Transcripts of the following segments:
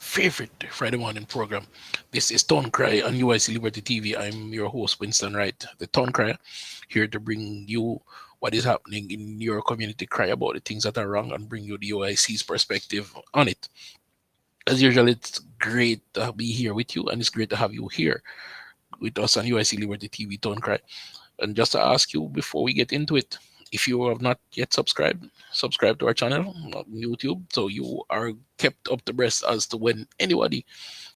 favorite Friday morning program. This is Tone Cry on UIC Liberty TV. I'm your host, Winston Wright, the Tone Cry, here to bring you what is happening in your community, cry about the things that are wrong, and bring you the UIC's perspective on it. As usual, it's great to be here with you, and it's great to have you here with us on UIC Liberty TV, Tone Cry. And just to ask you before we get into it, if you have not yet subscribed, subscribe to our channel on YouTube so you are kept up to breast as to when anybody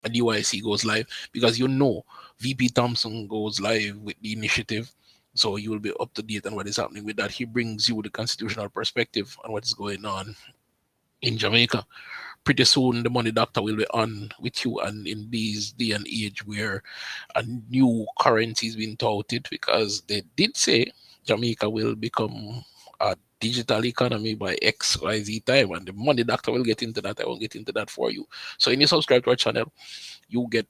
at UIC goes live, because VP Thompson goes live with the initiative. So you will be up to date on what is happening with that. He brings you the constitutional perspective on what is going on in Jamaica. Pretty soon, the Money Doctor will be on with you. And in this day and age where a new currency is being touted, because they did say Jamaica will become a digital economy by XYZ time, and the Money Doctor will get into that. I won't get into that for you. So, when you subscribe to our channel, you get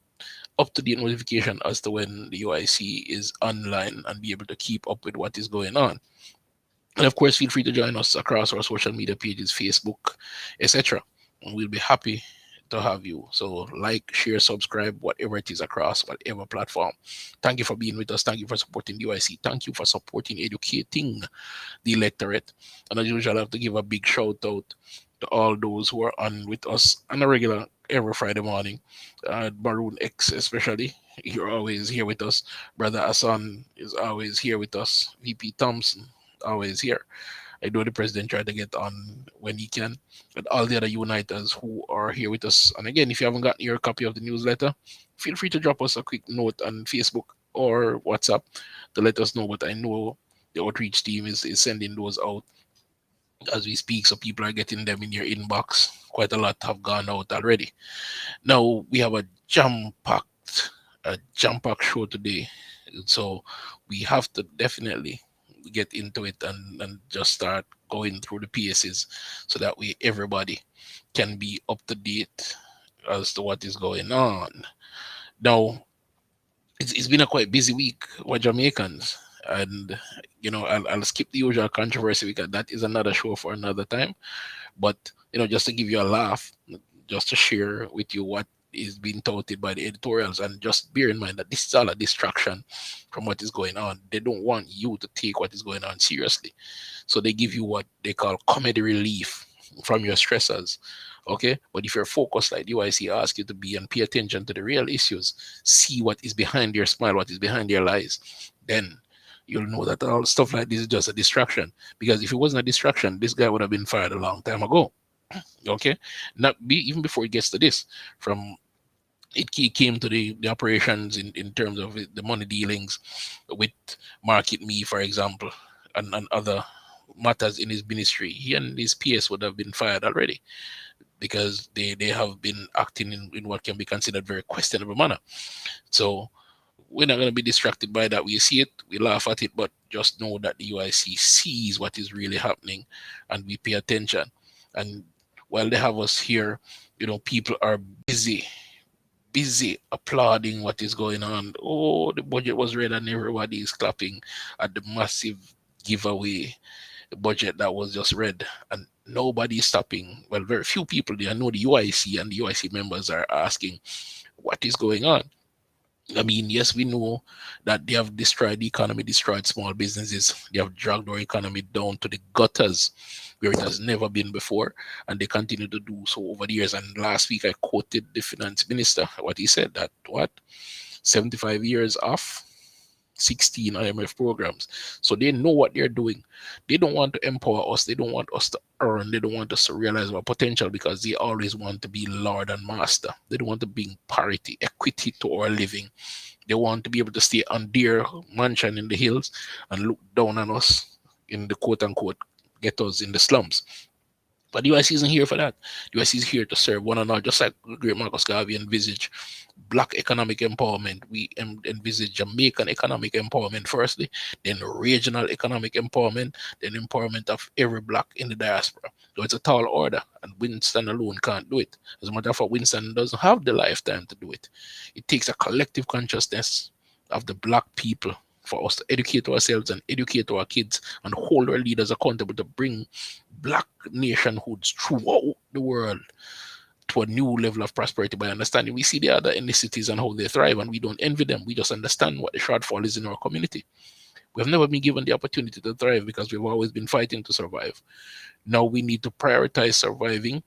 up to date notification as to when the UIC is online and be able to keep up with what is going on. And of course, feel free to join us across our social media pages, Facebook, etc. And we'll be happy to have you. So like, share, subscribe, whatever it is across whatever platform. Thank you for being with us. Thank you for supporting the UIC. Thank you for supporting educating the electorate. And as usual, I have to give a big shout out to all those who are on with us on a regular every Friday morning. Maroon X especially, you're always here with us. Brother Hassan is always here with us. VP Thompson, always here. I know the president tried to get on when he can, and all the other uniters who are here with us. And again, if you haven't gotten your copy of the newsletter, feel free to drop us a quick note on Facebook or WhatsApp to let us know. But I know the outreach team is sending those out as we speak, so people are getting them in your inbox. Quite a lot have gone out already. Now we have a jam-packed show today, so we have to definitely get into it and just start going through the pieces so that way everybody can be up to date as to what is going on. Now, it's been a quite busy week for Jamaicans, and I'll skip the usual controversy because that is another show for another time. But just to give you a laugh, just to share with you what is being touted by the editorials, and just bear in mind that this is all a distraction from what is going on. They don't want you to take what is going on seriously, so they give you what they call comedy relief from your stressors. Okay, but if you're focused like the UIC ask you to be and pay attention to the real issues, see what is behind your smile, what is behind your lies, then you'll know that all stuff like this is just a distraction. Because if it wasn't a distraction, this guy would have been fired a long time ago. Okay, not be even before it gets to this. From it came to the operations in terms of the money dealings with Market Me, for example, and other matters in his ministry. He and his PS would have been fired already, because they have been acting in what can be considered very questionable manner. So we're not going to be distracted by that. We see it, we laugh at it, but just know that the UIC sees what is really happening, and we pay attention. And while they have us here, people are busy applauding what is going on. Oh, the budget was read and everybody is clapping at the massive giveaway budget that was just read, and nobody is stopping. Well, very few people there. I know the UIC and the UIC members are asking what is going on. I mean, yes, we know that they have destroyed the economy, destroyed small businesses. They have dragged our economy down to the gutters where it has never been before, and they continue to do so over the years. And last week, I quoted the finance minister, what he said, that 75 years off 16 IMF programs. So they know what they're doing. They don't want to empower us. They don't want us to earn. They don't want us to realize our potential, because they always want to be Lord and Master. They don't want to bring parity, equity to our living. They want to be able to stay on their mansion in the hills and look down on us in the quote unquote ghettos in the slums. But the UIC isn't here for that. The UIC is here to serve one another, just like great Marcus Garvey envisaged Black economic empowerment. We envisage Jamaican economic empowerment firstly, then regional economic empowerment, then empowerment of every Black in the diaspora. So it's a tall order, and Winston alone can't do it. As a matter of fact, Winston doesn't have the lifetime to do it. It takes a collective consciousness of the Black people for us to educate ourselves and educate our kids and hold our leaders accountable to bring Black nationhoods throughout the world to a new level of prosperity by understanding. We see the other ethnicities and how they thrive, and we don't envy them. We just understand what the shortfall is in our community. We have never been given the opportunity to thrive because we've always been fighting to survive. Now we need to prioritize surviving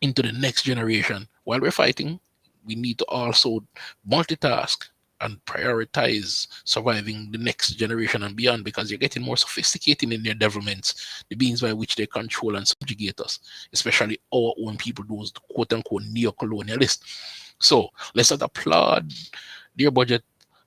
into the next generation. While we're fighting, we need to also multitask and prioritize surviving the next generation and beyond, because you're getting more sophisticated in their developments, the means by which they control and subjugate us, especially our own people, those quote unquote neo-colonialists. So let's not applaud their budget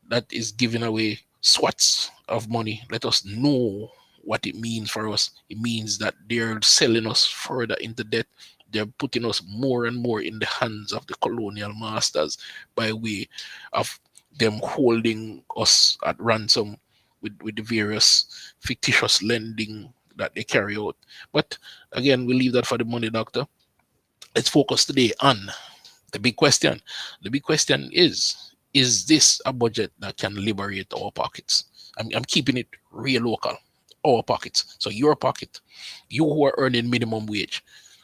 that is giving away swats of money. Let us know what it means for us. It means that they're selling us further into debt. They're putting us more and more in the hands of the colonial masters by way of them holding us at ransom with the various fictitious lending that they carry out. But again, we'll leave that for the money doctor. Let's focus today on the big question. The big question is this a budget that can liberate our pockets? I'm keeping it real local, our pockets. So your pocket, you who are earning minimum wage,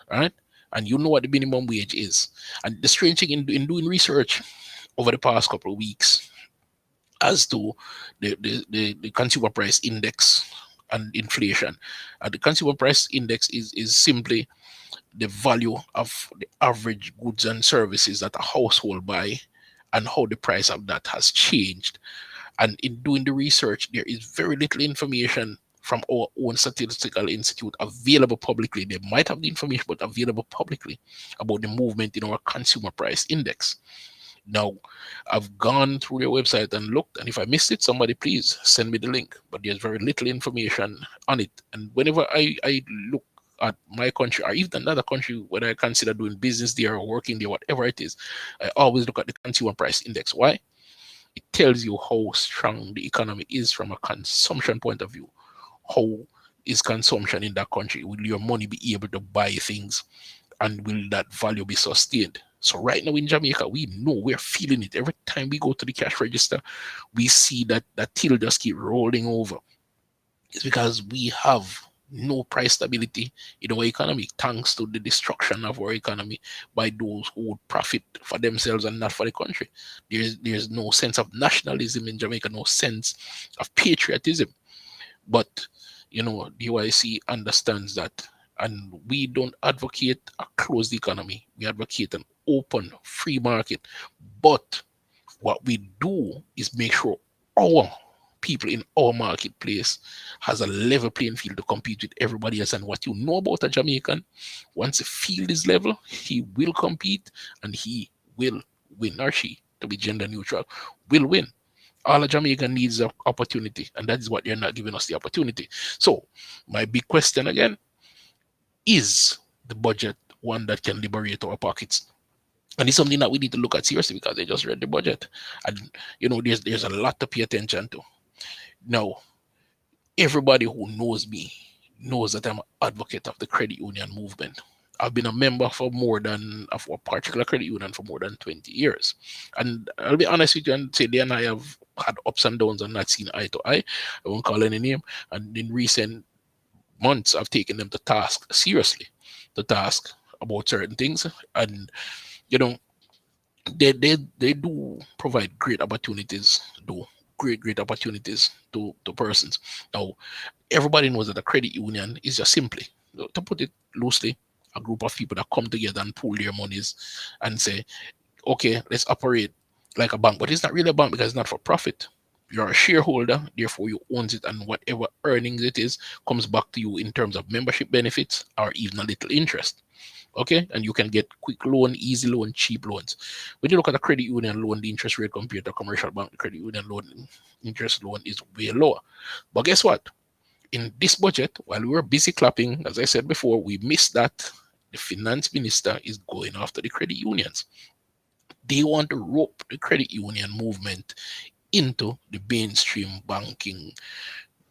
all right? And you know what the minimum wage is. And the strange thing in doing research over the past couple of weeks as to the consumer price index and inflation. The consumer price index is simply the value of the average goods and services that a household buy and how the price of that has changed. And in doing the research, there is very little information from our own statistical institute available publicly. They might have the information, but available publicly about the movement in our consumer price index. Now, I've gone through their website and looked, and if I missed it, somebody please send me the link. But there's very little information on it. And whenever I look at my country, or even another country, whether I consider doing business there or working there, whatever it is, I always look at the consumer price index. Why? It tells you how strong the economy is from a consumption point of view. How is consumption in that country? Will your money be able to buy things, and will that value be sustained? So right now in Jamaica, we know we're feeling it. Every time we go to the cash register, we see that till just keep rolling over. It's because we have no price stability in our economy, thanks to the destruction of our economy by those who would profit for themselves and not for the country. There's no sense of nationalism in Jamaica, no sense of patriotism. But the UIC understands that, and we don't advocate a closed economy. We advocate an open, free market. But what we do is make sure our people in our marketplace has a level playing field to compete with everybody else. And what you know about a Jamaican, once the field is level, he will compete and he will win, or she, to be gender neutral, will win. All a Jamaican needs is opportunity, and that is what they're not giving us, the opportunity. So my big question again, is the budget one that can liberate our pockets? And it's something that we need to look at seriously, because they just read the budget. And there's a lot to pay attention to. Now, everybody who knows me knows that I'm an advocate of the credit union movement. I've been a member of a particular credit union for more than 20 years. And I'll be honest with you and say, they and I have had ups and downs and not seen eye to eye. I won't call any name. And in recent months, I've taken them to task, seriously, to task about certain things. And, they do provide great opportunities, great opportunities to persons. Now, everybody knows that a credit union is just simply, to put it loosely, a group of people that come together and pool their monies and say, okay, let's operate like a bank. But it's not really a bank, because it's not for profit. You're a shareholder, therefore you own it, and whatever earnings it is comes back to you in terms of membership benefits or even a little interest. Okay, and you can get quick loan, easy loan, cheap loans. When you look at a credit union loan, the interest rate compared to a commercial bank, the credit union loan, interest loan is way lower. But guess what? In this budget, while we were busy clapping, as I said before, we missed that the finance minister is going after the credit unions. They want to rope the credit union movement into the mainstream banking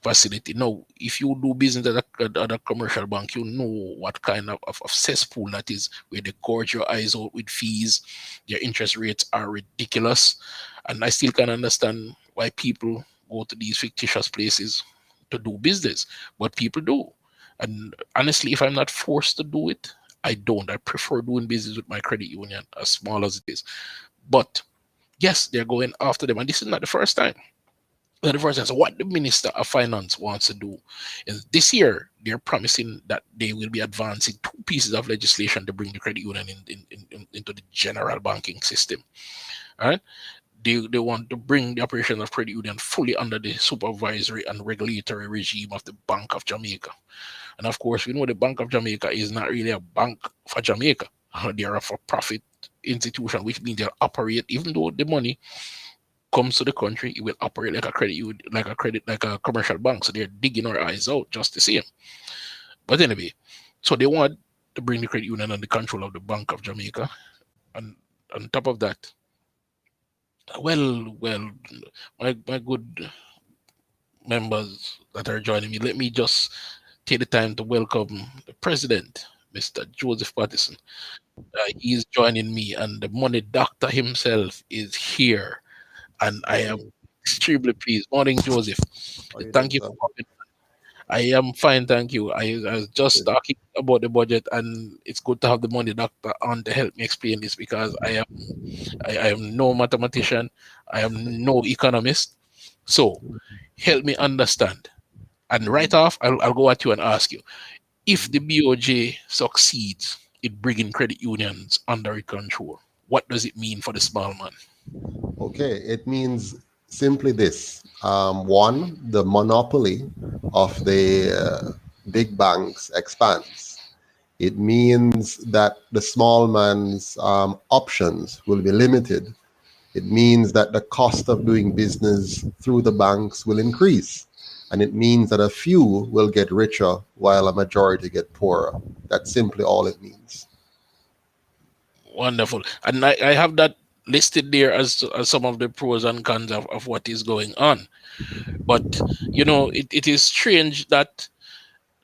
facility. Now, if you do business at a commercial bank, you know what kind of cesspool that is, where they gorge your eyes out with fees. Their interest rates are ridiculous. And I still can't understand why people go to these fictitious places to do business, but people do. And honestly, if I'm not forced to do it, I don't. I prefer doing business with my credit union, as small as it is. But yes, they're going after them, and this is not the first time. Not the first time. So what the Minister of Finance wants to do is this year they're promising that they will be advancing two pieces of legislation to bring the credit union into the general banking system. All right. They want to bring the operation of credit union fully under the supervisory and regulatory regime of the Bank of Jamaica. And of course, we know the Bank of Jamaica is not really a bank for Jamaica. They are a for-profit institution, which means they'll operate, even though the money comes to the country, it will operate like a like a commercial bank. So they're digging our eyes out just the same. But anyway, so they want to bring the credit union under the control of the Bank of Jamaica. And on top of that, well, my good members that are joining me, let me just take the time to welcome the president, Mr. Joseph Patterson. He is joining me, and the money doctor himself is here, and I am extremely pleased. Morning, Joseph. Thank you for coming. I am fine, thank you. I was just talking about the budget, and it's good to have the money doctor on to help me explain this, because I am no mathematician, I am no economist. So help me understand. And right off, I'll go at you and ask you, if the BOJ succeeds in bringing credit unions under its control, what does it mean for the small man? Okay, it means simply this. One, the monopoly of the big banks expands. It means that the small man's options will be limited. It means that the cost of doing business through the banks will increase. And it means that a few will get richer while a majority get poorer. That's simply all it means. Wonderful. And I have that listed there as some of the pros and cons of what is going on. But, you know, it is strange that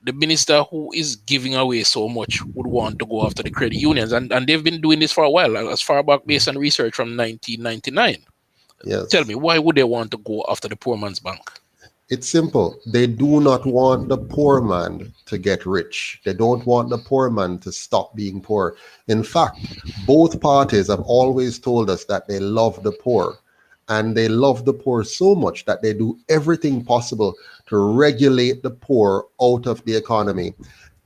the minister who is giving away so much would want to go after the credit unions. And they've been doing this for a while, as far back based on research from 1999. Yes. Tell me, why would they want to go after the poor man's bank? It's simple. They do not want the poor man to get rich. They don't want the poor man to stop being poor. In fact, both parties have always told us that they love the poor. And they love the poor so much that they do everything possible to regulate the poor out of the economy.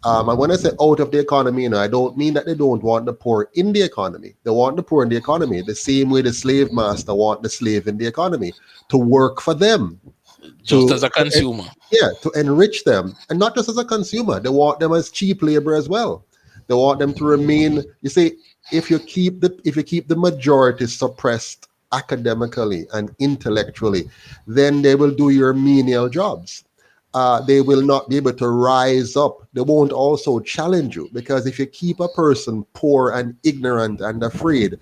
And when I say out of the economy, I don't mean that they don't want the poor in the economy. They want the poor in the economy the same way the slave master want the slave in the economy, to work for them. Just as a consumer. To enrich them. And not just as a consumer. They want them as cheap labor as well. They want them to remain, you see, if you keep the majority suppressed academically and intellectually, then they will do your menial jobs. They will not be able to rise up. They won't also challenge you, because if you keep a person poor and ignorant and afraid,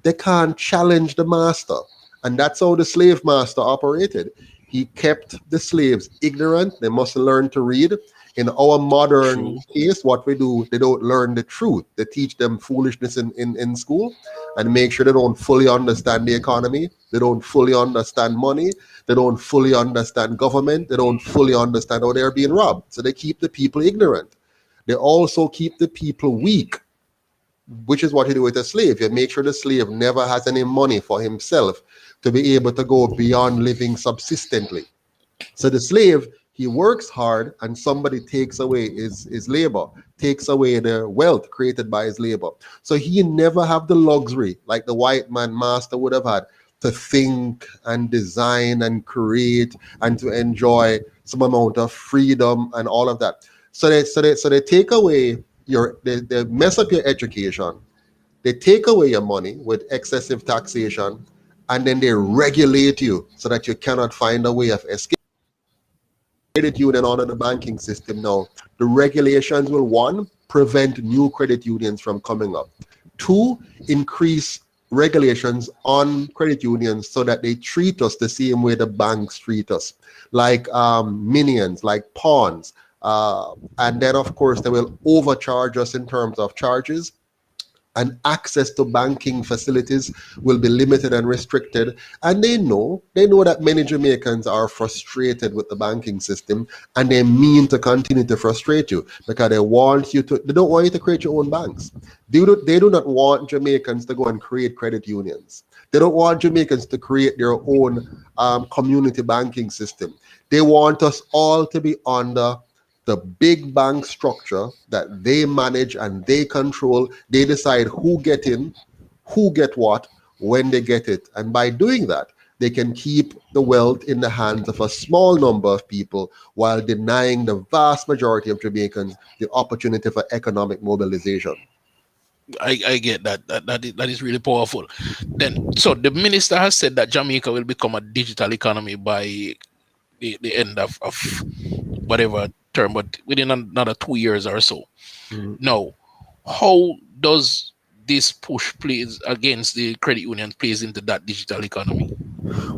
they can't challenge the master. And that's how the slave master operated. He kept the slaves ignorant. They must learn to read. In our modern case, what we do, they don't learn the truth. They teach them foolishness in school and make sure they don't fully understand the economy. They don't fully understand money. They don't fully understand government. They don't fully understand how they're being robbed. So they keep the people ignorant. They also keep the people weak, which is what you do with a slave. You make sure the slave never has any money for himself to be able to go beyond living subsistently. So the slave, he works hard, and somebody takes away his labor, takes away the wealth created by his labor. So he never have the luxury like the white man master would have had to think and design and create and to enjoy some amount of freedom and all of that. So they take away they mess up your education. They take away your money with excessive taxation, and then they regulate you so that you cannot find a way of escape. Credit union under the banking system now, the regulations will, one, prevent new credit unions from coming up. Two, increase regulations on credit unions so that they treat us the same way the banks treat us, like minions, like pawns. And then, of course, they will overcharge us in terms of charges. and access to banking facilities will be limited and restricted. And they know that many Jamaicans are frustrated with the banking system, and they mean to continue to frustrate you because they don't want you to create your own banks. They do not want Jamaicans to go and create credit unions. They don't want Jamaicans to create their own community banking system. They want us all to be under the big bank structure that they manage and they control. They decide who get in, who get what, when they get it. And by doing that, they can keep the wealth in the hands of a small number of people while denying the vast majority of Jamaicans the opportunity for economic mobilization. I get that. That is really powerful. Then, so the minister has said that Jamaica will become a digital economy by the end of whatever term, but within another 2 years or so. Mhm. Now, how does this push plays against the credit unions plays into that digital economy?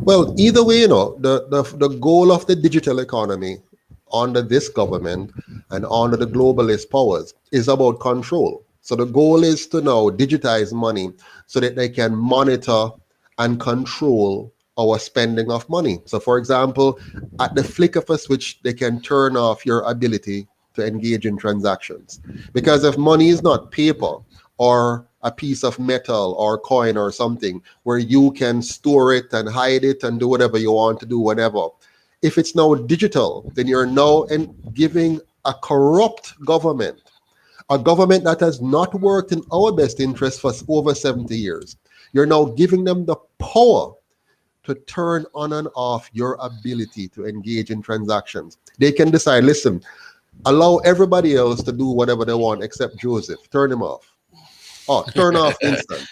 Well, either way, the goal of the digital economy under this government and under the globalist powers is about control. So the goal is to now digitize money so that they can monitor and control our spending of money. So, for example, at the flick of a switch, they can turn off your ability to engage in transactions. Because if money is not paper or a piece of metal or coin or something where you can store it and hide it and do whatever you want to do whenever, if it's now digital, then you're now giving a corrupt government, a government that has not worked in our best interest for over 70 years. You're now giving them the power to turn on and off your ability to engage in transactions. They can decide, listen, allow everybody else to do whatever they want except Joseph. Turn him off. Oh, turn off Winston.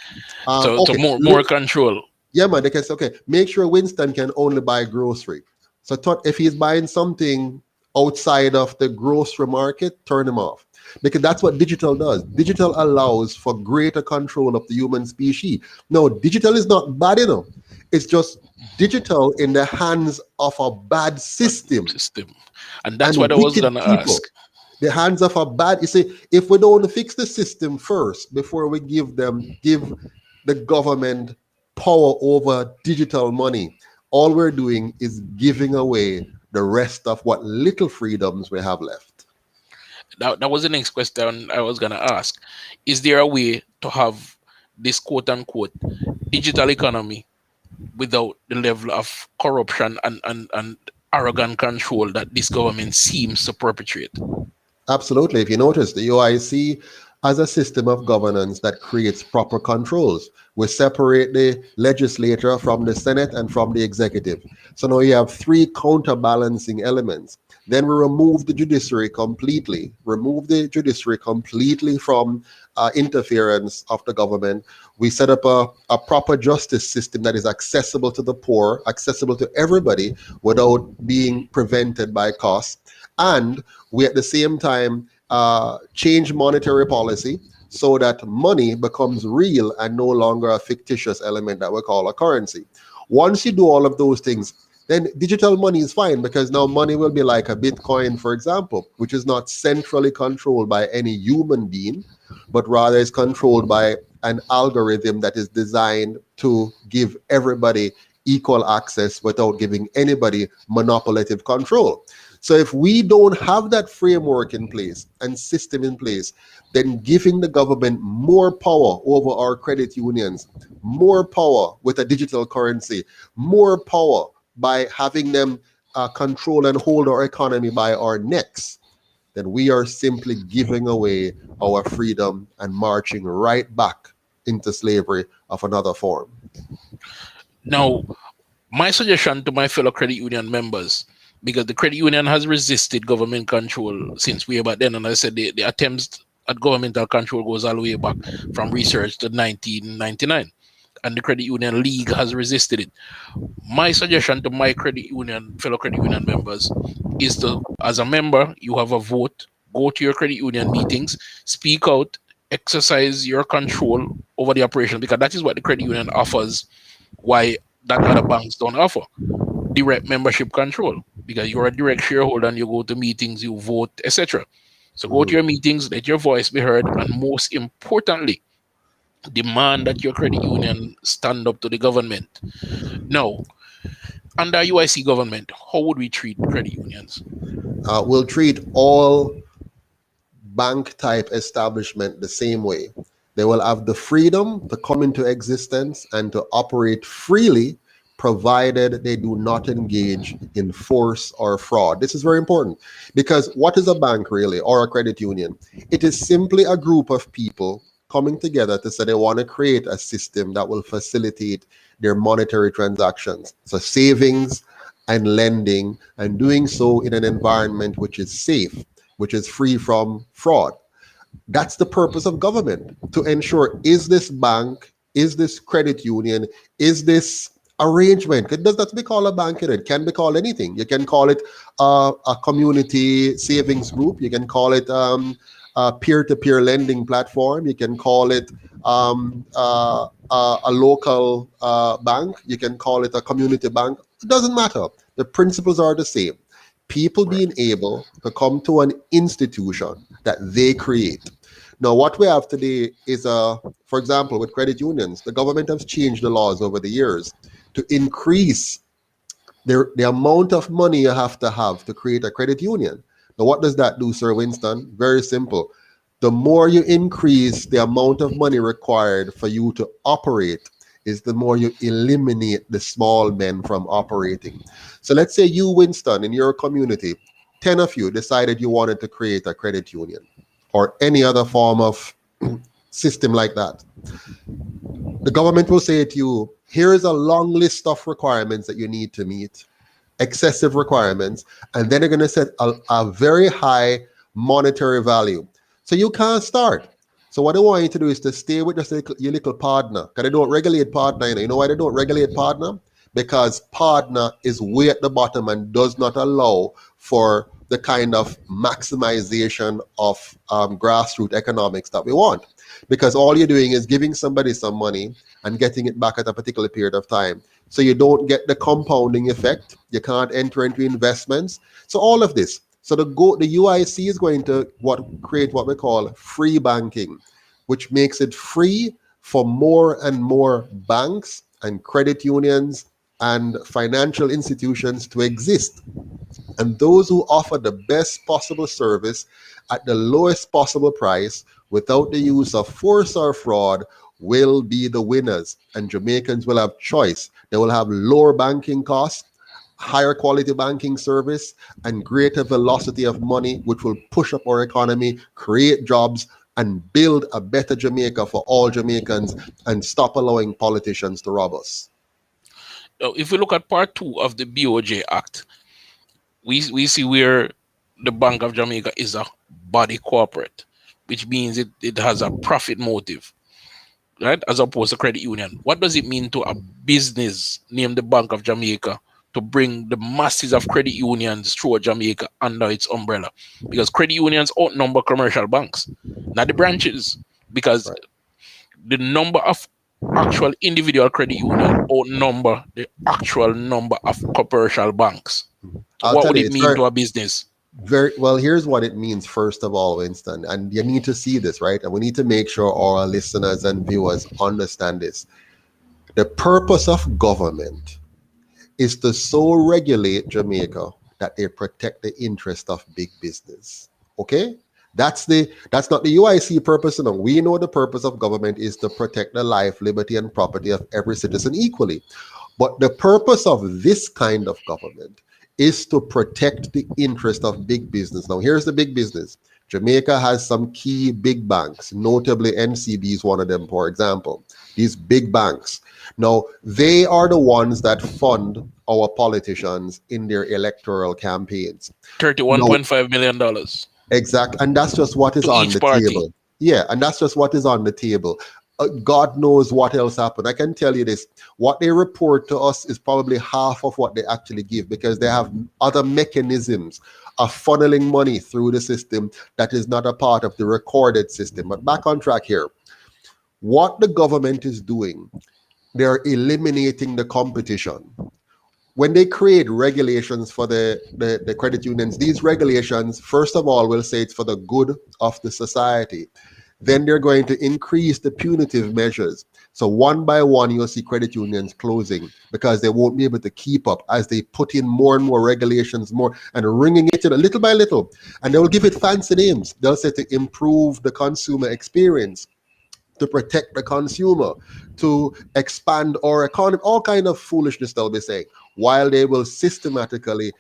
So Okay. more control. Yeah, man, they can say, okay, make sure Winston can only buy grocery. So if he's buying something outside of the grocery market, turn him off. Because that's what digital does. Digital allows for greater control of the human species. No, digital is not bad enough. It's just digital in the hands of a bad system And that's and what I was wicked gonna people. ask. The hands of a bad, you see, if we don't fix the system first before we give the government power over digital money, all we're doing is giving away the rest of what little freedoms we have left. That was the next question I was gonna ask. Is there a way to have this quote unquote digital economy without the level of corruption and arrogant control that this government seems to perpetrate? Absolutely. If you notice, the UIC has a system of governance that creates proper controls. We separate the legislature from the Senate and from the executive. So now you have three counterbalancing elements. Then we remove the judiciary completely, from interference of the government. We set up a proper justice system that is accessible to the poor, accessible to everybody without being prevented by cost. And we at the same time change monetary policy so that money becomes real and no longer a fictitious element that we call a currency. Once you do all of those things, then digital money is fine because now money will be like a Bitcoin, for example, which is not centrally controlled by any human being, but rather is controlled by an algorithm that is designed to give everybody equal access without giving anybody monopolistic control. So if we don't have that framework in place and system in place, then giving the government more power over our credit unions, more power with a digital currency, more power by having them control and hold our economy by our necks, then we are simply giving away our freedom and marching right back into slavery of another form. Now, my suggestion to my fellow credit union members, because the credit union has resisted government control since way back then, and I said the attempts at governmental control goes all the way back from research to 1999, and the credit union league has resisted it. My suggestion to my fellow credit union members is to, as a member, you have a vote, go to your credit union meetings, speak out, exercise your control over the operation, because that is what the credit union offers, why that other banks don't offer direct membership control, because you're a direct shareholder and you go to meetings, you vote, etc. So go to your meetings, let your voice be heard, and most importantly, demand that your credit union stand up to the government. Now, under UIC government, how would we treat credit unions? We'll treat all bank type establishment the same way. They will have the freedom to come into existence and to operate freely, provided they do not engage in force or fraud. This is very important because what is a bank really, or a credit union? It is simply a group of people coming together to say they want to create a system that will facilitate their monetary transactions. So savings and lending, and doing so in an environment which is safe, which is free from fraud. That's the purpose of government, to ensure, is this bank, is this credit union, is this arrangement, it does not be called a bank, it can be called anything. You can call it a community savings group, you can call it a peer-to-peer lending platform, you can call it a local bank, you can call it a community bank. It doesn't matter. The principles are the same. People being able to come to an institution that they create. Now, what we have today is, for example, with credit unions, the government has changed the laws over the years to increase the amount of money you have to create a credit union. Now, what does that do, Sir Winston? Very simple. The more you increase the amount of money required for you to operate, is the more you eliminate the small men from operating. So let's say you, Winston, in your community, 10 of you decided you wanted to create a credit union or any other form of system like that. The government will say to you, here is a long list of requirements that you need to meet, excessive requirements, and then they're going to set a very high monetary value. So you can't start. So what I want you to do is to stay with just your little partner, because they don't regulate partner. You know why they don't regulate partner? Because partner is way at the bottom and does not allow for the kind of maximization of grassroots economics that we want. Because all you're doing is giving somebody some money and getting it back at a particular period of time. So you don't get the compounding effect. You can't enter into investments. So all of this. So the UIC is going to create what we call free banking, which makes it free for more and more banks and credit unions and financial institutions to exist. And those who offer the best possible service at the lowest possible price without the use of force or fraud will be the winners. And Jamaicans will have choice. They will have lower banking costs, higher quality banking service, and greater velocity of money, which will push up our economy, create jobs, and build a better Jamaica for all Jamaicans, and stop allowing politicians to rob us. If we look at part 2 of the BOJ Act, we see where the Bank of Jamaica is a body corporate, which means it has a profit motive, right? As opposed to credit union. What does it mean to a business named the Bank of Jamaica to bring the masses of credit unions through Jamaica under its umbrella? Because credit unions outnumber commercial banks, not the branches, because the number of actual individual credit union outnumber the actual number of commercial banks. So what would it mean to a business? Very well, here's what it means, first of all, Winston, and you need to see this, right? And we need to make sure our listeners and viewers understand this. The purpose of government is to so regulate Jamaica that they protect the interest of big business. Okay? That's not the UIC purpose. No. We know the purpose of government is to protect the life, liberty, and property of every citizen equally. But the purpose of this kind of government is to protect the interest of big business. Now, here's the big business. Jamaica has some key big banks, notably NCB is one of them, for example. These big banks. Now, they are the ones that fund our politicians in their electoral campaigns. $31.5 million. Exactly. And that's just what is on the table. Yeah, and that's just what is on the table. God knows what else happened. I can tell you this. What they report to us is probably half of what they actually give, because they have other mechanisms of funneling money through the system that is not a part of the recorded system. But back on track here. What the government is doing, they're eliminating the competition. When they create regulations for the credit unions, these regulations, first of all, will say it's for the good of the society. Then they're going to increase the punitive measures. So one by one, you'll see credit unions closing because they won't be able to keep up as they put in more and more regulations, more and wringing it in little by little. And they will give it fancy names. They'll say to improve the consumer experience, to protect the consumer, to expand our economy, all kind of foolishness they'll be saying, while they will systematically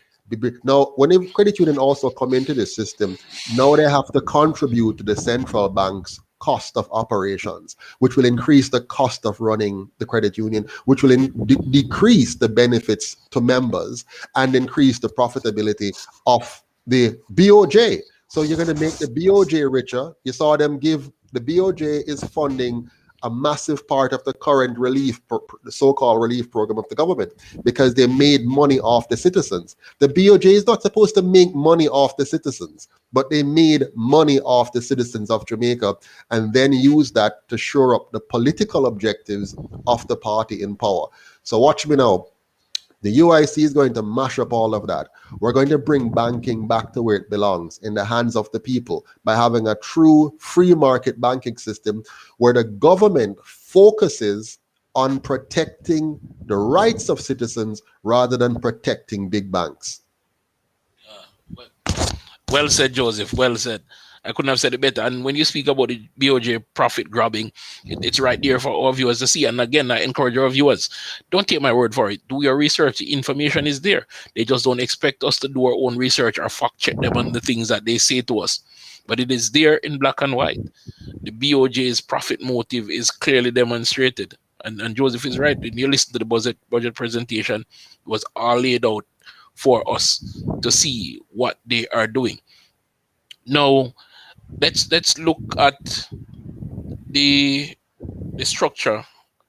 now, when a credit union also come into the system, now they have to contribute to the central bank's cost of operations, which will increase the cost of running the credit union, which will decrease the benefits to members and increase the profitability of the BOJ. So you're going to make the BOJ richer. You saw them give, the BOJ is funding a massive part of the current the so-called relief program of the government, because they made money off the citizens. The BOJ is not supposed to make money off the citizens, but they made money off the citizens of Jamaica and then used that to shore up the political objectives of the party in power. So watch me now. The UIC is going to mash up all of that. We're going to bring banking back to where it belongs, in the hands of the people, by having a true free market banking system where the government focuses on protecting the rights of citizens rather than protecting big banks. Well said, Joseph. Well said. I couldn't have said it better. And when you speak about the BOJ profit grabbing, it's right there for our viewers to see. And again, I encourage our viewers, don't take my word for it. Do your research. The information is there. They just don't expect us to do our own research or fact check them on the things that they say to us. But it is there in black and white. The BOJ's profit motive is clearly demonstrated. And Joseph is right. When you listen to the budget presentation, it was all laid out for us to see what they are doing. Now, let's look at the structure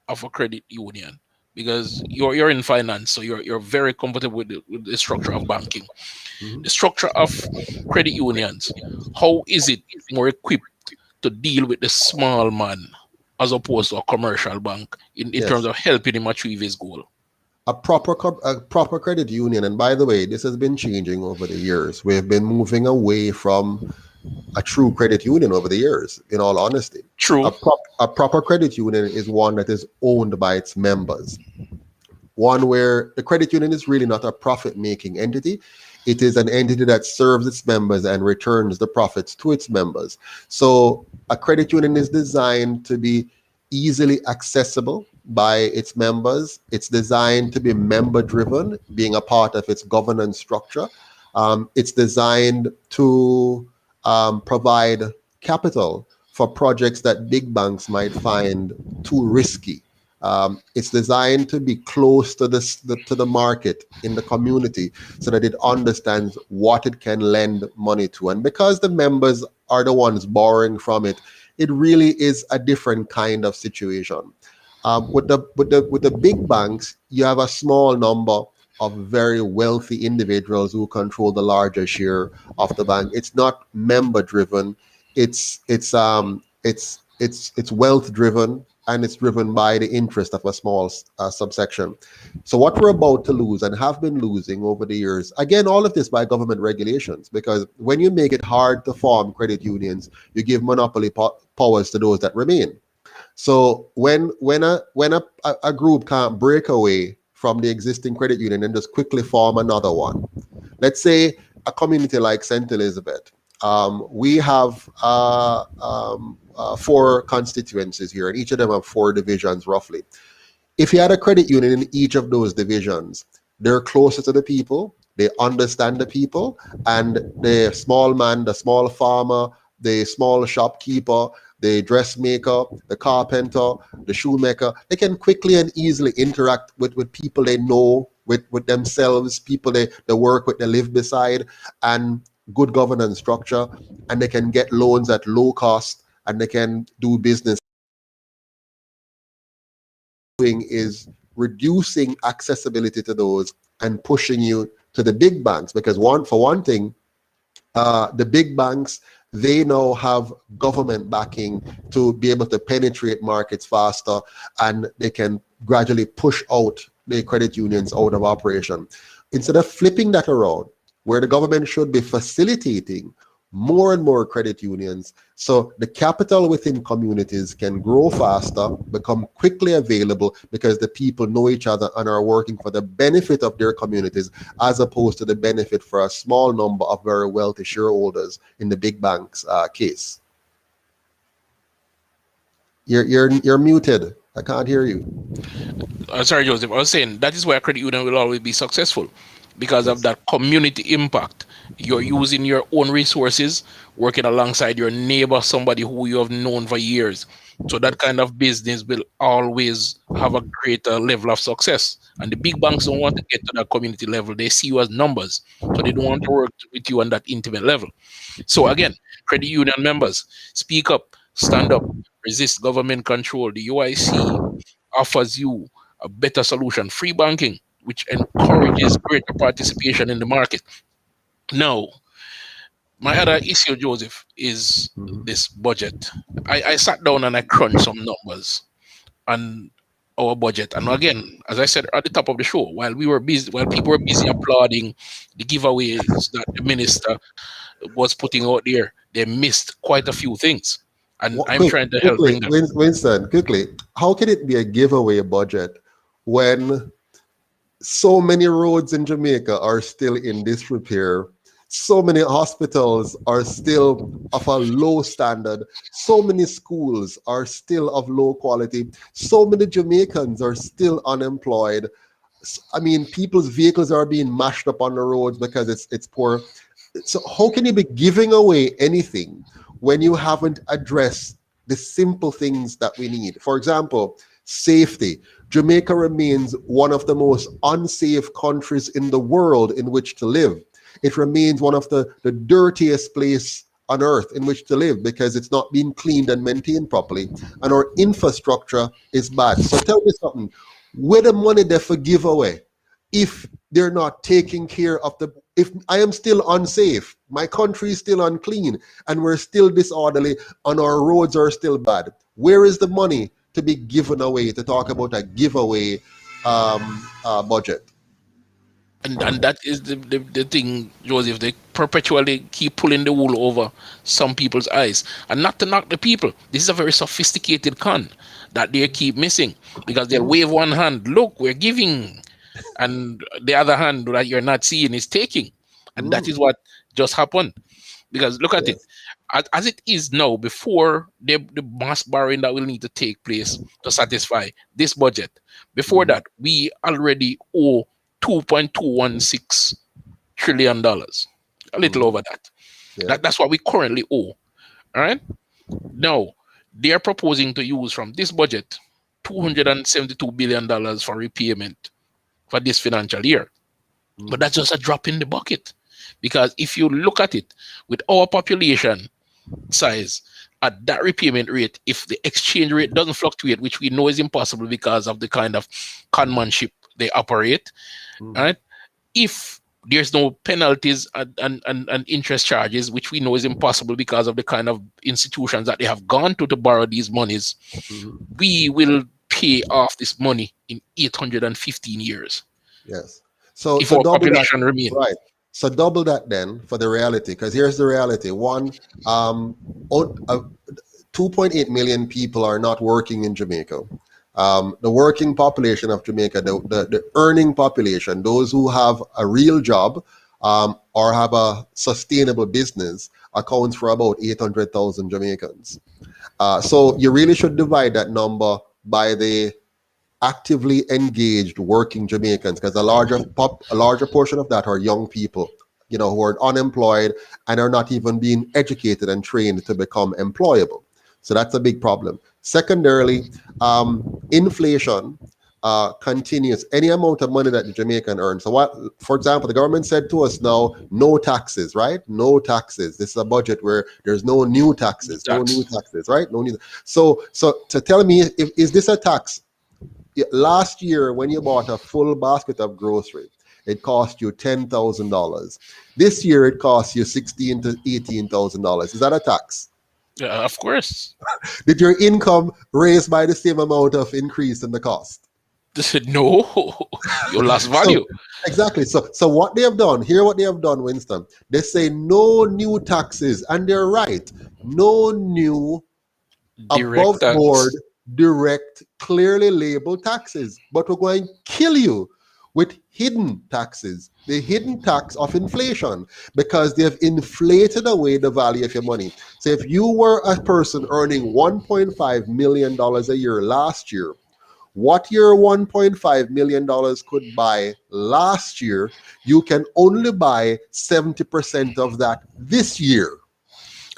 of a credit union, because you're in finance, so you're very comfortable with the structure of banking. The structure of credit unions, how is it more equipped to deal with the small man as opposed to a commercial bank in terms of helping him achieve his goal? A proper credit union, and by the way, this has been changing over the years. We've been moving away from a true credit union over the years, in all honesty. True. A proper credit union is one that is owned by its members. One where the credit union is really not a profit-making entity. It is an entity that serves its members and returns the profits to its members. So a credit union is designed to be easily accessible by its members. It's designed to be member-driven, being a part of its governance structure. It's designed to provide capital for projects that big banks might find too risky. It's designed to be close to the market in the community, so that it understands what it can lend money to. And because the members are the ones borrowing from it, it really is a different kind of situation. With the big banks, you have a small number of very wealthy individuals who control the larger share of the bank. It's not member driven. It's wealth driven, and it's driven by the interest of a small subsection. So what we're about to lose, and have been losing over the years, again, all of this by government regulations, because when you make it hard to form credit unions, you give monopoly powers to those that remain. So when a group can't break away from the existing credit union and just quickly form another one, let's say a community like St. Elizabeth, we have 4 constituencies here, and each of them have 4 divisions roughly. If you had a credit union in each of those divisions, they're closer to the people, they understand the people, and the small man, the small farmer, the small shopkeeper, the dressmaker, the carpenter, the shoemaker, they can quickly and easily interact with people they know, with themselves, people they work with, they live beside, and good governance structure, and they can get loans at low cost, and they can do business. Is reducing accessibility to those and pushing you to the big banks, because for one thing, the big banks, they now have government backing to be able to penetrate markets faster, and they can gradually push out the credit unions out of operation. Instead of flipping that around, where the government should be facilitating more and more credit unions. So the capital within communities can grow faster, become quickly available because the people know each other and are working for the benefit of their communities, as opposed to the benefit for a small number of very wealthy shareholders in the big banks case. You're muted. I can't hear you. Sorry, Joseph. I was saying that is why a credit union will always be successful, because of that community impact. You're using your own resources, working alongside your neighbor, somebody who you have known for years. So that kind of business will always have a greater level of success. And the big banks don't want to get to that community level. They see you as numbers. So they don't want to work with you on that intimate level. So again, credit union members, speak up, stand up, resist government control. The UIC offers you a better solution, free banking, which encourages greater participation in the market. Now, my other issue, Joseph, is this budget. I sat down and I crunched some numbers on our budget. And again, as I said at the top of the show, while people were busy applauding the giveaways that the minister was putting out there, they missed quite a few things. And I'm trying to help bring them. Winston, quickly, how can it be a giveaway budget when so many roads in Jamaica are still in disrepair? So many hospitals are still of a low standard. So many schools are still of low quality. So many Jamaicans are still unemployed. I mean, people's vehicles are being mashed up on the roads because it's poor. So how can you be giving away anything when you haven't addressed the simple things that we need? For example, safety. Jamaica remains one of the most unsafe countries in the world in which to live. It remains one of the dirtiest place on earth in which to live because it's not being cleaned and maintained properly. And our infrastructure is bad. So tell me something, where the money there for giveaway if they're not taking care of if I am still unsafe, my country is still unclean, and we're still disorderly, and our roads are still bad? Where is the money to be given away to talk about a giveaway budget? And that is the thing, Joseph. They perpetually keep pulling the wool over some people's eyes. And not to knock the people, this is a very sophisticated con that they keep missing, because they'll wave one hand, look, we're giving, and the other hand that you're not seeing is taking. And that is what just happened. Because look at it. As it is now, before the mass borrowing that will need to take place to satisfy this budget, before that, we already owe $2.216 trillion, a little over that. That's what we currently owe. All right. Now, they are proposing to use from this budget $272 billion for repayment for this financial year. But that's just a drop in the bucket. Because if you look at it, with our population size, at that repayment rate, if the exchange rate doesn't fluctuate, which we know is impossible because of the kind of conmanship they operate, right? If there's no penalties and interest charges, which we know is impossible because of the kind of institutions that they have gone to borrow these monies, we will pay off this money in 815 years. Yes. So if our population remains. Right. So double that then for the reality, because here's the reality. 2.8 million people are not working in Jamaica. The working population of Jamaica, the earning population, those who have a real job or have a sustainable business, accounts for about 800,000 Jamaicans. So you really should divide that number by the actively engaged working Jamaicans, because a larger portion of that are young people, who are unemployed and are not even being educated and trained to become employable. So that's a big problem. Secondarily, inflation continues. Any amount of money that the Jamaican earns. So what, for example, the government said to us now, no taxes, right? No taxes. This is a budget where there's no new taxes, no new taxes, right? No new. So to tell me, is this a tax? Last year, when you bought a full basket of groceries, it cost you $10,000. This year, it costs you $16,000 to $18,000. Is that a tax? Yeah, of course. Did your income raise by the same amount of increase in the cost? They said, no, you lost So value. exactly. So what they have done, hear what they have done, Winston. They say no new taxes, and they're right. No new above Direct tax. board, direct, clearly labeled taxes. But we're going to kill you with hidden taxes, the hidden tax of inflation, because they have inflated away the value of your money. So if you were a person earning $1.5 million a year last year, what your $1.5 million could buy last year, you can only buy 70% of that this year.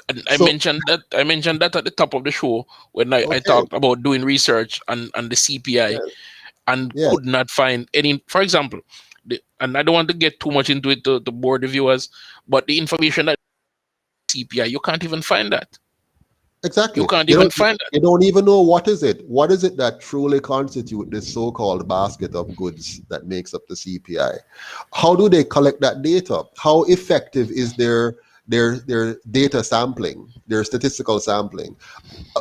And So, I mentioned that at the top of the show when I okay, talked about doing research and the CPI, yes, and yes, could not find any. For example, and I don't want to get too much into it to bore the viewers, but the information that CPI, you can't even find that. You exactly. can't You even don't find that. you don't even know what is it. What is it that truly constitute this so-called basket of goods that makes up the CPI? How do they collect that data? How effective is their data sampling, their statistical sampling?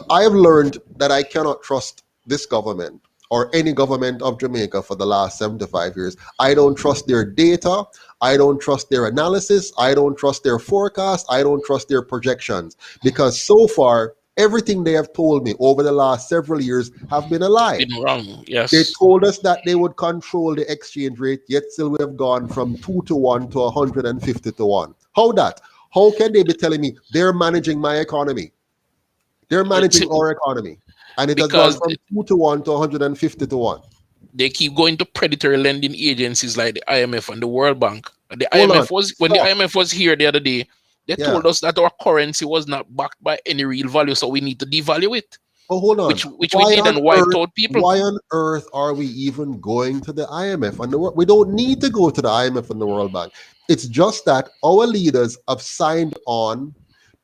I have learned that I cannot trust this government or any government of Jamaica for the last 75 years. I don't trust their data. I don't trust their analysis. I don't trust their forecast. I don't trust their projections, because so far, everything they have told me over the last several years have been a It's lie. been wrong. They Yes. told us that they would control the exchange rate, yet still we have gone from 2 to 1 to 150 to 1. How that? How can they be telling me they're managing my economy? They're Well, it's managing our economy, and it has gone because from 2 to 1 to 150 to 1. they keep going to predatory lending agencies like the IMF and the World Bank. The Hold on, IMF was when the stop. IMF was here the other day, they Yeah. told us that our currency was not backed by any real value, so we need to devalue it, Oh, hold on. which we did and wiped out people. Why on earth are we even going to the IMF and the world? We don't need to go to the IMF and the World Bank. It's just that our leaders have signed on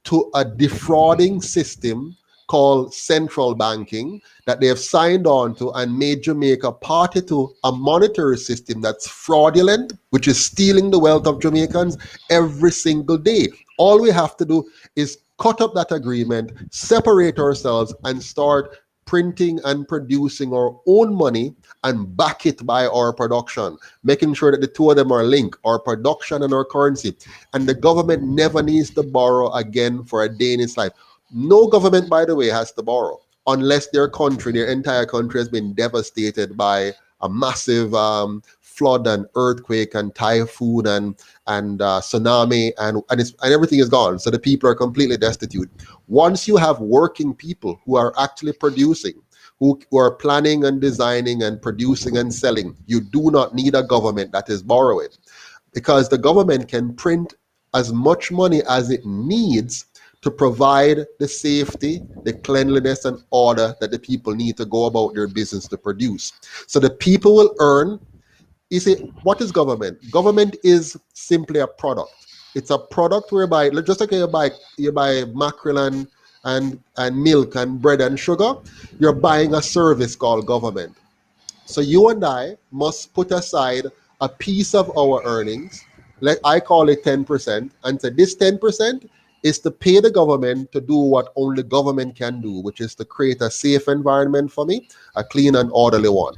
to a defrauding system called central banking that they have signed on to and made Jamaica party to a monetary system that's fraudulent, which is stealing the wealth of Jamaicans every single day. All we have to do is cut up that agreement, separate ourselves, and start printing and producing our own money and back it by our production, making sure that the two of them are linked, our production and our currency. And the government never needs to borrow again for a day in its life. No government, by the way, has to borrow unless their entire country has been devastated by a massive flood and earthquake and typhoon and tsunami, and everything is gone. So the people are completely destitute. Once you have working people who are actually producing, who are planning and designing and producing and selling, you do not need a government that is borrowing, because the government can print as much money as it needs to provide the safety, the cleanliness, and order that the people need to go about their business to produce. So the people will earn. You see, what is government? Government is simply a product. It's a product whereby, just like you buy mackerel and milk and bread and sugar, you're buying a service called government. So you and I must put aside a piece of our earnings, like I call it 10%, and say this 10% is to pay the government to do what only government can do, which is to create a safe environment for me, a clean and orderly one.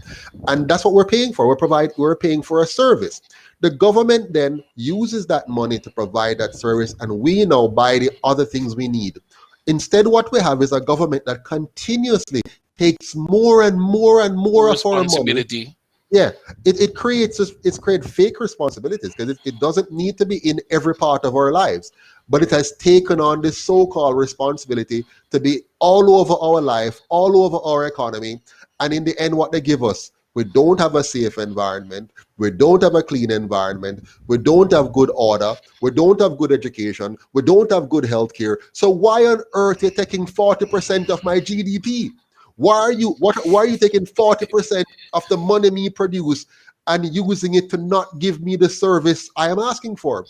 And that's what we're paying for. We're paying for a service. The government then uses that money to provide that service, and we now buy the other things we need. Instead, what we have is a government that continuously takes more and more and more of our money. Responsibility. Yeah, it create fake responsibilities, because it doesn't need to be in every part of our lives, but it has taken on this so-called responsibility to be all over our life, all over our economy. And in the end, what they give us, we don't have a safe environment, we don't have a clean environment, we don't have good order, we don't have good education, we don't have good health care. So why on earth you're taking 40% of my GDP? Why are you taking 40% of the money me produce and using it to not give me the service I am asking for?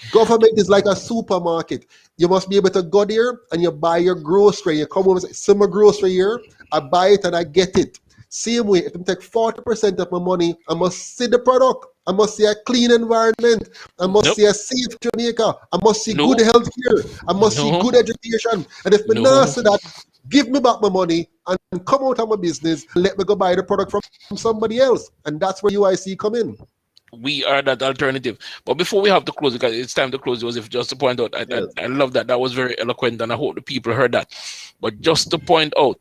Government is like a supermarket. You must be able to go there and you buy your grocery. You come home and say, summer grocery here, I buy it and I get it. Same way, if I take 40% of my money, I must see the product. I must see a clean environment. I must Nope. see a safe Jamaica. I must see good No. health care. I must see No. good education. And if me not No. see that, give me back my money and come out of my business and let me go buy the product from somebody else. And that's where UIC come in. We are that alternative. But before we have to close, because it's time to close, Joseph, just to point out, I love that. That was very eloquent, and I hope the people heard that. But just to point out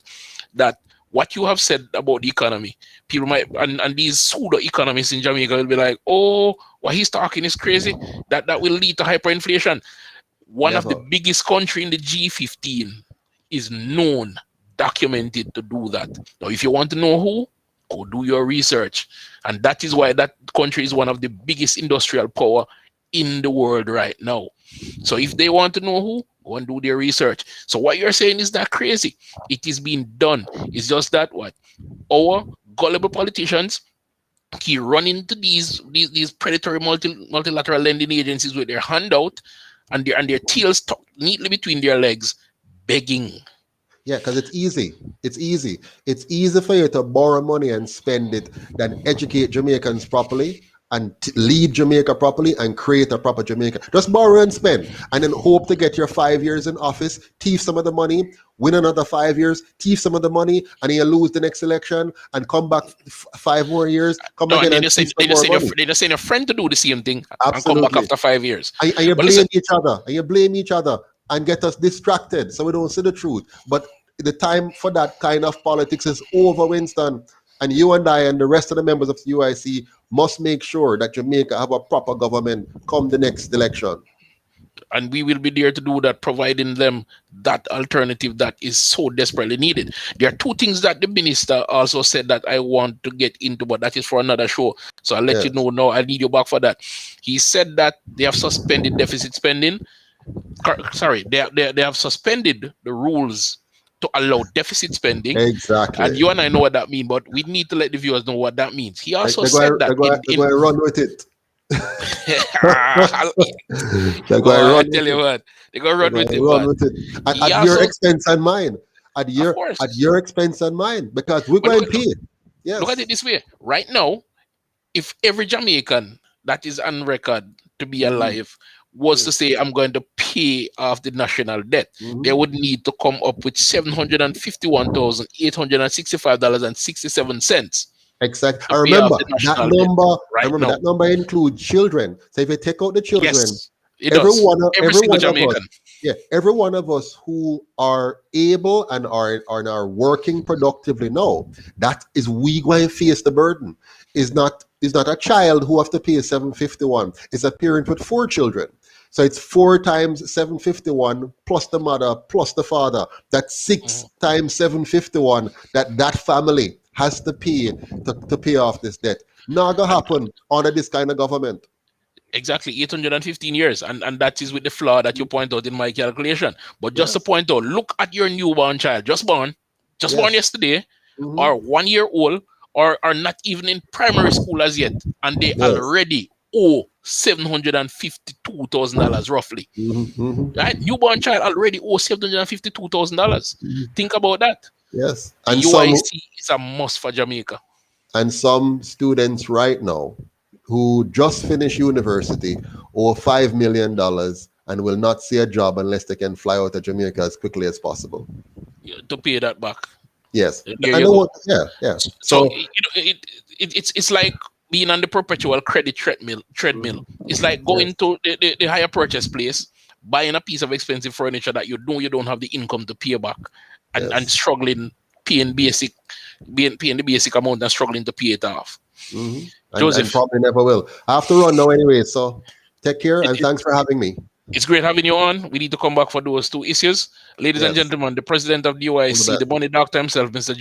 that what you have said about the economy, people might, and these pseudo economists in Jamaica will be like, oh, what he's talking is crazy. That will lead to hyperinflation. One of the biggest country in the G15 is known, documented to do that. Now, if you want to know who, go do your research. And that is why that country is one of the biggest industrial power in the world right now. So if they want to know who, go and do their research. So what you're saying is not crazy. It is being done. It's just that what our gullible politicians keep running to these predatory multilateral lending agencies with their handout and their tails tucked neatly between their legs, begging. Yeah, because it's easy. It's easy. It's easy for you to borrow money and spend it than educate Jamaicans properly and lead Jamaica properly and create a proper Jamaica. Just borrow and spend and then hope to get your 5 years in office, thief some of the money, win another 5 years, thief some of the money, and then you lose the next election and come back 5 more years, come again and thief some more money. They just send a friend to do the same thing. Absolutely. And come back after 5 years. And you blame each other. And you blame each other and get us distracted so we don't see the truth. But the time for that kind of politics is over, Winston. And you and I and the rest of the members of the UIC must make sure that Jamaica have a proper government come the next election. And we will be there to do that, providing them that alternative that is so desperately needed. There are two things that the minister also said that I want to get into, but that is for another show. So I'll let you know now. I need you back for that. He said that they have suspended deficit spending. Sorry, they have suspended the rules to allow deficit spending. Exactly. And you and I know what that means, but we need to let the viewers know what that means. He also said that they're going to run with it. They're going to run. Tell you what, they're going to run with it. At your expense and mine. At your expense and mine, because we're going to pay it. Yes. Look at it this way. Right now, if every Jamaican that is on record to be alive was to say, I'm going to pay off the national debt, they would need to come up with $751,865.67. Exactly. I remember that number includes children. So if you take out the children, every one of us who are able and are working productively now, that is we going to face the burden. Is not a child who have to pay 751. It's a parent with 4 children. So it's 4 times 751 plus the mother plus the father. That's 6 times 751 that family has to pay to pay off this debt. Not gonna happen under this kind of government. Exactly, 815 years, and that is with the flaw that you point out in my calculation. But just to point out, look at your newborn child, just born yesterday, or 1 year old, or are not even in primary school as yet, and they already owe $752,000 roughly. Right? Newborn child already owes $752,000. Think about that. Yes. And UIC is a must for Jamaica. And some students right now who just finished university owe $5 million and will not see a job unless they can fly out of Jamaica as quickly as possible. To pay that back. Yes. So it's like being on the perpetual credit treadmill. It's like going to the higher purchase place, buying a piece of expensive furniture that you know you don't have the income to pay back, and struggling paying the basic amount and struggling to pay it off. Joseph, and probably never will. I have to run now anyway, so take care and thanks for having me. It's great having you on. We need to come back for those 2 issues. Ladies and gentlemen, the president of the UIC, the money doctor himself, Mr.